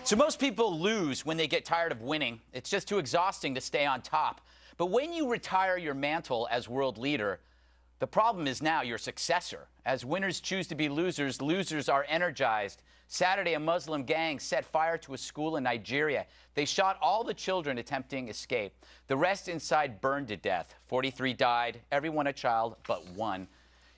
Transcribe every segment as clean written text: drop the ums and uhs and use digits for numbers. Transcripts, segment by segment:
So most people lose when they get tired of winning. It's just too exhausting to stay on top. But when you retire your mantle as world leader, the problem is now your successor. As winners choose to be losers, losers are energized. Saturday, a Muslim gang set fire to a school in Nigeria. They shot all the children attempting escape. The rest inside burned to death. 43 died, everyone a child but one.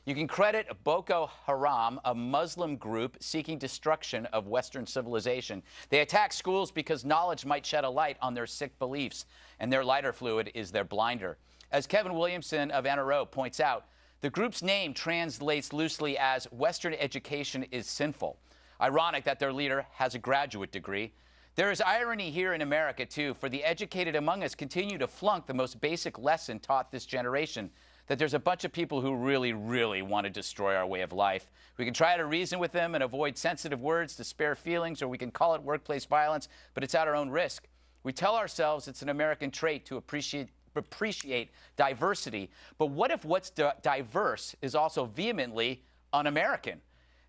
You can credit Boko Haram, a Muslim group seeking destruction of Western civilization. They attack schools because knowledge might shed a light on their sick beliefs, and their lighter fluid is their blinder. As Kevin Williamson of NRO points out, the group's name translates loosely as Western education is sinful. Ironic that their leader has a graduate degree. There is irony here in America, too, for the educated among us continue to flunk the most basic lesson taught this generation, that there's a bunch of people who really, really want to destroy our way of life. We can try to reason with them and avoid sensitive words to spare feelings, or we can call it workplace violence, but it's at our own risk. We tell ourselves it's an American trait to appreciate diversity, but what if what's diverse is also vehemently un-American?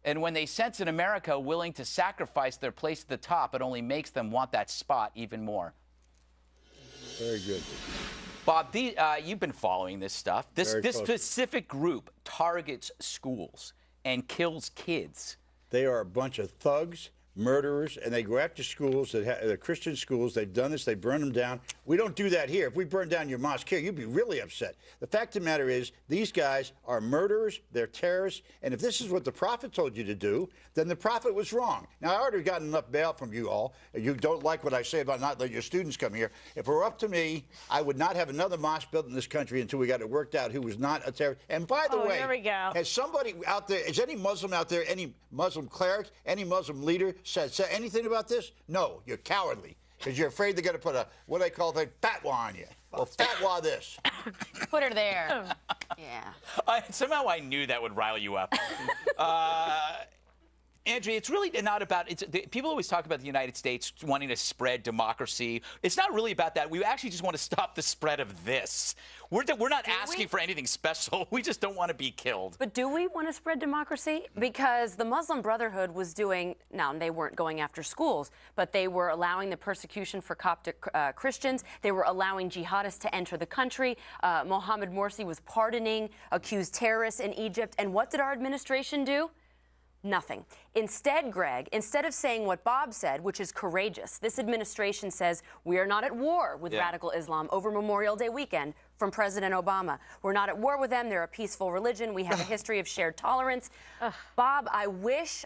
And when they sense an America willing to sacrifice their place at the top, it only makes them want that spot even more. Very good. Bob, you've been following this stuff. This specific group targets schools and kills kids. They are a bunch of thugs, murderers, and they go after schools, they're Christian schools. They've done this. They burn them down. We don't do that here. If we burn down your mosque here, you'd be really upset. The fact of the matter is these guys are murderers. They're terrorists. And if this is what the prophet told you to do, then the prophet was wrong. Now, I already got enough bail from you all. You don't like what I say about not letting your students come here. If it were up to me, I would not have another mosque built in this country until we got it worked out who was not a terrorist. And by the way, here we go. has somebody out there, is any Muslim out there, any Muslim cleric, any Muslim leader said anything about this? No, you're cowardly because you're afraid they're going to put a, what they call, fatwa on you. Well, fatwa this. Put her there. Yeah. Somehow I knew that would rile you up. Andrea, it's really not about, people always talk about the United States wanting to spread democracy. It's not really about that. We actually just want to stop the spread of this. We're not asking for anything special. We just don't want to be killed. But do we want to spread democracy? Because the Muslim Brotherhood was doing, now they weren't going after schools, but they were allowing the persecution for Coptic Christians. They were allowing jihadists to enter the country. Mohammed Morsi was pardoning accused terrorists in Egypt. And what did our administration do? Nothing. Instead, Greg, instead of saying what Bob said, which is courageous, this administration says we are not at war with radical Islam over Memorial Day weekend from President Obama. We're not at war with them. They're a peaceful religion. We have a history of shared tolerance. Bob, I wish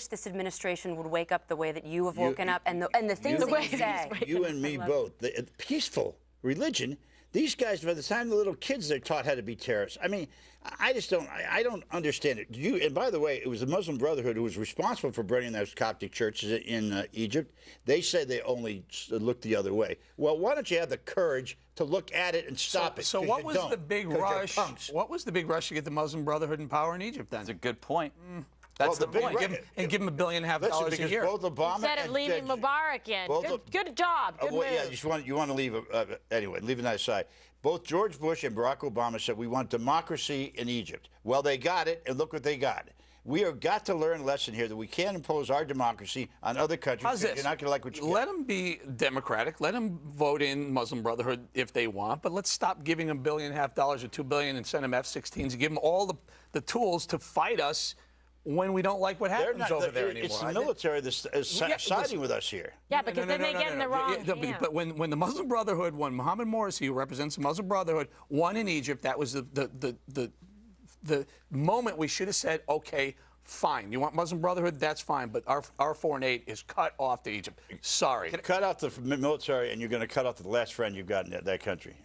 this administration would wake up the way that you have woken up and the things that you say. You and me both. The peaceful religion. These guys, by the time the little kids, they're taught how to be terrorists. I mean, I just don't. I don't understand it. And by the way, it was the Muslim Brotherhood who was responsible for burning those Coptic churches in Egypt. They said they only looked the other way. Well, why don't you have the courage to look at it and stop it? So what was the big rush? What was the big rush to get the Muslim Brotherhood in power in Egypt then? That's a good point. That's the point. And give them $1.5 billion a year. Both Obama Instead of leaving Mubarak in. Good job. Good move. Yeah, you want to leave anyway. Leaving that aside, both George Bush and Barack Obama said we want democracy in Egypt. Well, they got it, and look what they got. We have got to learn a lesson here that we can't impose our democracy on other countries. How's this? You're not going to like what you get. Let them be democratic. Let them vote in Muslim Brotherhood if they want. But let's stop giving them $1.5 billion or $2 billion and send them F-16s and give them all the tools to fight us when we don't like what happens over there anymore. It's the military that's siding with us here. Yeah, because then they get in the wrong hands. But when the Muslim Brotherhood, when Mohammed Morsi, who represents the Muslim Brotherhood, won in Egypt, that was the moment we should have said, okay, fine. You want Muslim Brotherhood? That's fine. But our foreign aid is cut off to Egypt. Sorry. Cut off the military, and you're going to cut off the last friend you've got in that country.